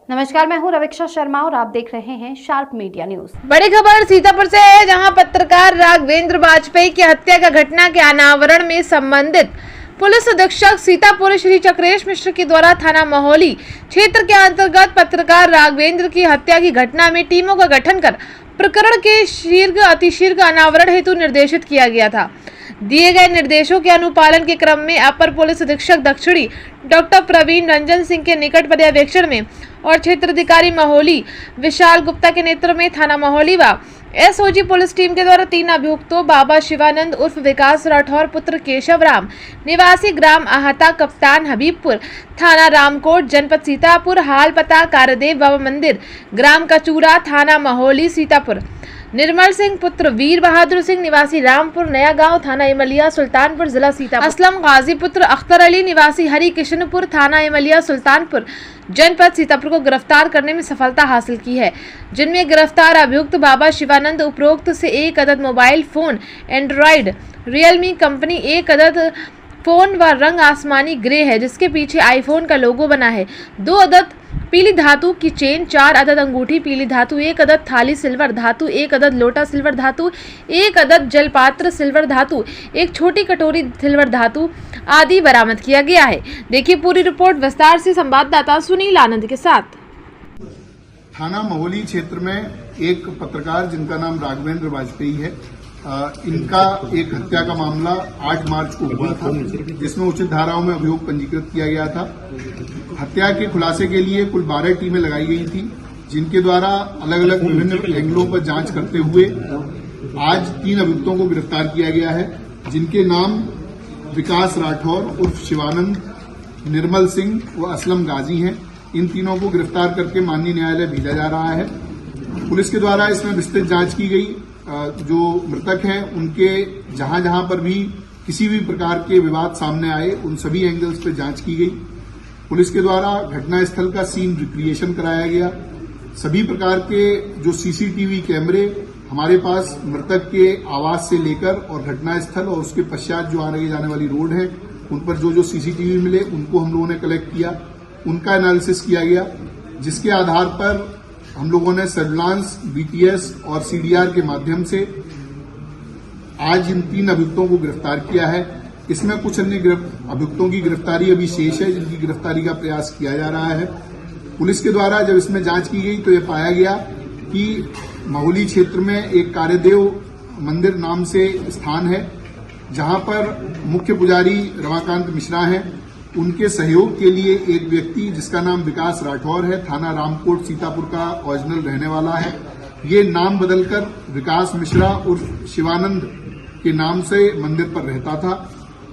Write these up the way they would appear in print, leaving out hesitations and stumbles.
नमस्कार, मैं हूं रवीक्षा शर्मा और आप देख रहे हैं शार्प मीडिया न्यूज। बड़ी खबर सीतापुर से है, जहां पत्रकार राघवेंद्र वाजपेयी की हत्या का घटना के अनावरण में संबंधित पुलिस अधीक्षक सीतापुर श्री चक्रेश मिश्र के द्वारा थाना महोली क्षेत्र के अंतर्गत पत्रकार राघवेंद्र की हत्या की घटना में टीमों का गठन कर प्रकरण के शीघ्र अतिशीघ्र अनावरण हेतु निर्देशित किया गया था। दिए गए निर्देशों के अनुपालन के क्रम में अपर पुलिस अधीक्षक दक्षिणी डॉक्टर प्रवीण रंजन सिंह के निकट पर्यवेक्षण में और क्षेत्राधिकारी महोली विशाल गुप्ता के नेतृत्व में थाना महोली व एसओजी पुलिस टीम के द्वारा 3 अभियुक्तों बाबा शिवानंद उर्फ विकास राठौर पुत्र केशव राम निवासी ग्राम आहता कप्तान हबीबपुर थाना रामकोट जनपद सीतापुर हाल पता कारदेव बाबा मंदिर ग्राम कचूरा थाना महोली सीतापुर निर्मल सिंह पुत्र वीर बहादुर सिंह निवासी रामपुर नया गांव थाना इमलिया सुल्तानपुर जिला सीतापुर असलम गाजी पुत्र अख्तर अली निवासी हरि किशनपुर थाना इमलिया सुल्तानपुर जनपद सीतापुर को गिरफ्तार करने में सफलता हासिल की है, जिनमें गिरफ्तार अभियुक्त बाबा शिवानंद उपरोक्त से 1 अदद mobile phone Android Realme company 1 अदद फोन व रंग आसमानी ग्रे है जिसके पीछे आईफोन का लोगो बना है, 2 अदद पीली धातु की चेन, 4 अदद अंगूठी पीली धातु, 1 अदद थाली सिल्वर धातु, 1 अदद लोटा सिल्वर धातु, 1 अदद जलपात्र सिल्वर धातु, 1 छोटी कटोरी सिल्वर धातु आदि बरामद किया गया है। देखिए पूरी रिपोर्ट विस्तार से संवाददाता सुनील आनंद के साथ। थाना महोली क्षेत्र में एक पत्रकार जिनका नाम राघवेंद्र वाजपेयी है, इनका एक हत्या का मामला 8 मार्च को हुआ था, जिसमें उचित धाराओं में अभियोग पंजीकृत किया गया था। हत्या के खुलासे के लिए कुल 12 टीमें लगाई गई थी, जिनके द्वारा अलग अलग विभिन्न एंगलों पर जांच करते हुए आज 3 अभियुक्तों को गिरफ्तार किया गया है, जिनके नाम विकास राठौर उर्फ शिवानंद, निर्मल सिंह व असलम गाजी हैं। इन तीनों को गिरफ्तार करके माननीय न्यायालय भेजा जा रहा है। पुलिस के द्वारा इसमें विस्तृत जांच की गई। जो मृतक हैं उनके जहां जहां पर भी किसी भी प्रकार के विवाद सामने आए उन सभी एंगल्स पर जांच की गई। पुलिस के द्वारा घटनास्थल का सीन रिक्रिएशन कराया गया। सभी प्रकार के जो सीसीटीवी कैमरे हमारे पास मृतक के आवास से लेकर और घटनास्थल और उसके पश्चात जो आने जाने वाली रोड है उन पर जो सीसीटीवी मिले उनको हम लोगों ने कलेक्ट किया, उनका एनालिसिस किया गया, जिसके आधार पर हम लोगों ने सर्विलांस, बीटीएस और सीडीआर के माध्यम से आज इन 3 अभियुक्तों को गिरफ्तार किया है। इसमें कुछ अन्य अभियुक्तों की गिरफ्तारी अभी शेष है, जिनकी गिरफ्तारी का प्रयास किया जा रहा है। पुलिस के द्वारा जब इसमें जांच की गई तो यह पाया गया कि महोली क्षेत्र में एक कार्यदेव मंदिर नाम से स्थान है, जहां पर मुख्य पुजारी रमाकांत मिश्रा हैं। उनके सहयोग के लिए एक व्यक्ति जिसका नाम विकास राठौर है, थाना रामकोट सीतापुर का ओरिजिनल रहने वाला है, ये नाम बदलकर विकास मिश्रा उर्फ शिवानंद के नाम से मंदिर पर रहता था।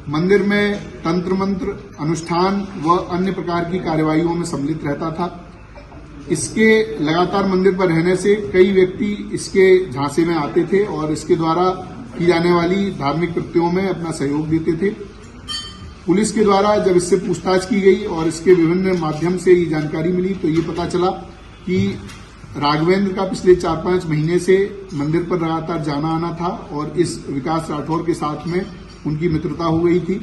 मंदिर में तंत्र मंत्र अनुष्ठान व अन्य प्रकार की कार्यवाहियों में सम्मिलित रहता था। इसके लगातार मंदिर पर रहने से कई व्यक्ति इसके झांसे में आते थे और इसके द्वारा की जाने वाली धार्मिक कृत्यों में अपना सहयोग देते थे। पुलिस के द्वारा जब इससे पूछताछ की गई और इसके विभिन्न माध्यम से ये जानकारी मिली तो ये पता चला कि राघवेंद्र का पिछले 4-5 महीने से मंदिर पर लगातार जाना आना था और इस विकास राठौर के साथ में उनकी मित्रता हो गई थी।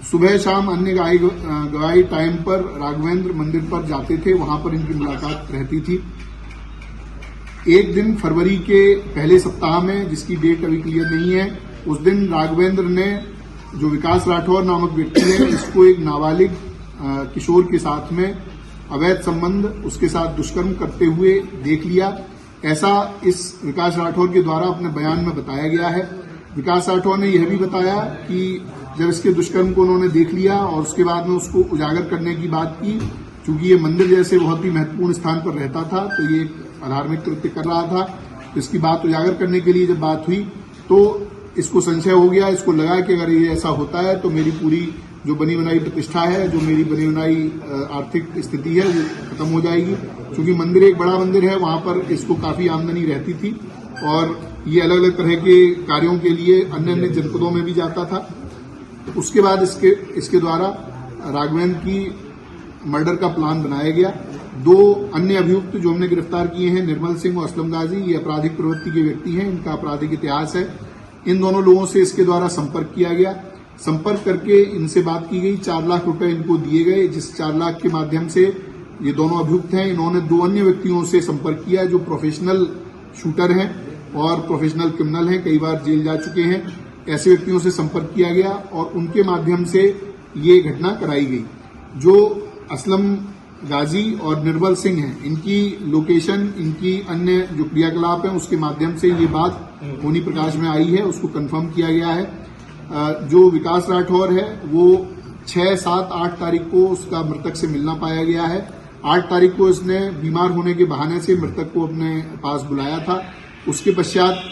सुबह शाम अन्य गवाही टाइम पर राघवेंद्र मंदिर पर जाते थे, वहां पर इनकी मुलाकात रहती थी। एक दिन फरवरी के पहले सप्ताह में, जिसकी डेट अभी क्लियर नहीं है, उस दिन राघवेंद्र ने जो विकास राठौर नामक व्यक्ति है इसको एक नाबालिग किशोर के साथ में अवैध संबंध, उसके साथ दुष्कर्म करते हुए देख लिया। ऐसा इस विकास राठौर के द्वारा अपने बयान में बताया गया है। विकास राठौर ने यह भी बताया कि जब इसके दुष्कर्म को उन्होंने देख लिया और उसके बाद में उसको उजागर करने की बात की, चूंकि ये मंदिर जैसे बहुत ही महत्वपूर्ण स्थान पर रहता था तो ये अधार्मिक कृत्य कर रहा था। इसकी बात उजागर करने के लिए जब बात हुई तो इसको संशय हो गया, इसको लगा कि अगर ये ऐसा होता है तो मेरी पूरी जो बनी बनाई प्रतिष्ठा है, जो मेरी बनी बनाई आर्थिक स्थिति है वो खत्म हो जाएगी। क्योंकि मंदिर एक बड़ा मंदिर है, वहां पर इसको काफी आमदनी रहती थी और ये अलग अलग तरह के कार्यों के लिए अन्य अन्य जनपदों में भी जाता था। उसके बाद इसके द्वारा राघवेंद्र की मर्डर का प्लान बनाया गया। 2 अन्य अभियुक्त जो हमने गिरफ्तार किए हैं, निर्मल सिंह और असलम गाजी, ये आपराधिक प्रवृत्ति के व्यक्ति हैं, इनका आपराधिक इतिहास है। इन दोनों लोगों से इसके द्वारा संपर्क किया गया। संपर्क करके इनसे बात की गई, 4 लाख रुपए इनको दिए गए, जिस 4 लाख के माध्यम से ये दोनों अभियुक्त हैं। इन्होंने 2 अन्य व्यक्तियों से संपर्क किया जो प्रोफेशनल शूटर हैं और प्रोफेशनल क्रिमिनल हैं, कई बार जेल जा चुके हैं। ऐसे व्यक्तियों से संपर्क किया गया और उनके माध्यम से ये घटना कराई गई। जो असलम गाजी और निर्मल सिंह हैं, इनकी लोकेशन, इनकी अन्य जो क्रियाकलाप हैं उसके माध्यम से ये बात होनी प्रकाश में आई है, उसको कंफर्म किया गया है। जो विकास राठौर है वो 6, 7, 8 तारीख को उसका मृतक से मिलना पाया गया है। 8 तारीख को इसने बीमार होने के बहाने से मृतक को अपने पास बुलाया था। उसके पश्चात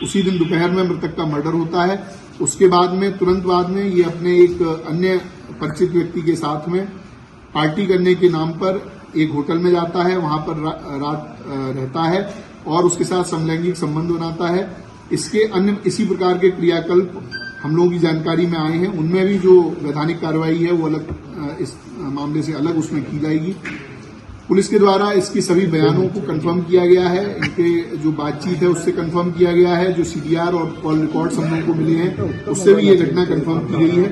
उसी दिन दोपहर में मृतक का मर्डर होता है। उसके बाद में तुरंत बाद में ये अपने एक अन्य परिचित व्यक्ति के साथ में पार्टी करने के नाम पर एक होटल में जाता है, वहां पर रात रहता है और उसके साथ समलैंगिक संबंध बनाता है। इसके अन्य इसी प्रकार के क्रियाकल्प हम लोगों की जानकारी में आए हैं। उनमें भी जो वैधानिक कार्रवाई है वो अलग, इस मामले से अलग उसमें की जाएगी। पुलिस के द्वारा इसकी सभी बयानों को कंफर्म किया गया है, इनके जो बातचीत है उससे कंफर्म किया गया है, जो सीडीआर और कॉल रिकॉर्ड्स हम लोगों को मिले हैं उससे भी ये घटना कंफर्म की गई है।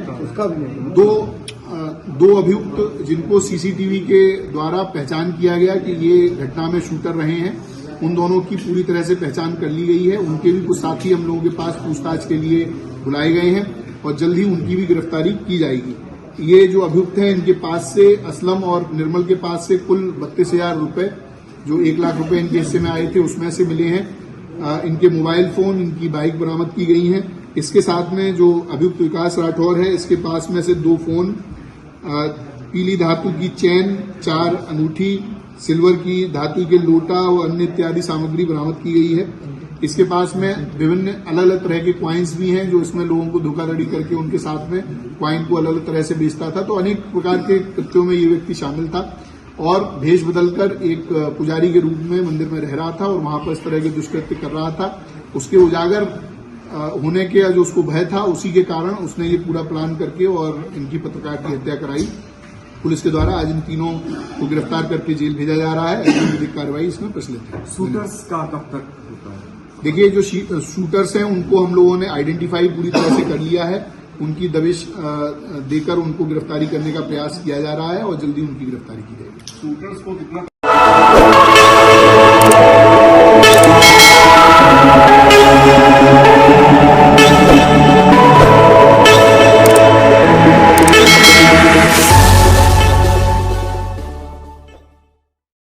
दो अभियुक्त जिनको सीसीटीवी के द्वारा पहचान किया गया कि ये घटना में शूटर रहे हैं, उन दोनों की पूरी तरह से पहचान कर ली गई है। उनके भी कुछ साथी हम लोगों के पास पूछताछ के लिए बुलाए गए हैं और जल्द ही उनकी भी गिरफ्तारी की जाएगी। ये जो अभियुक्त हैं इनके पास से, असलम और निर्मल के पास से कुल 32,000 रुपए, जो 1 लाख रुपए इनके हिस्से में आए थे उसमें से मिले हैं। इनके मोबाइल फोन, इनकी बाइक बरामद की गई हैं। इसके साथ में जो अभियुक्त विकास राठौर है इसके पास में से 2 फोन, पीली धातु की चैन, 4 अंगूठी, सिल्वर की धातु के लोटा और अन्य इत्यादि सामग्री बरामद की गई है। इसके पास में विभिन्न अलग अलग तरह के क्वाइंस भी हैं जो इसमें लोगों को धोखाधड़ी करके उनके साथ में क्वाइन को अलग अलग तरह से बेचता था। तो अनेक प्रकार के कृत्यों में ये व्यक्ति शामिल था और भेष बदलकर एक पुजारी के रूप में मंदिर में रह रहा था और वहां पर इस तरह के दुष्कृत्य कर रहा था। उसके उजागर होने के जो उसको भय था, उसी के कारण उसने ये पूरा प्लान करके और इनकी पत्रकार की हत्या कराई। पुलिस के द्वारा आज इन तीनों को गिरफ्तार करके जेल भेजा जा रहा है। विधिक कार्रवाई इसमें प्रचलित है। शूटर्स का कब तक होता है? देखिए, जो शूटर्स हैं उनको हम लोगों ने आइडेंटिफाई पूरी तरह से कर लिया है। उनकी दबिश देकर उनको गिरफ्तारी करने का प्रयास किया जा रहा है और जल्दी उनकी गिरफ्तारी की जाएगी। शूटर्स को कितना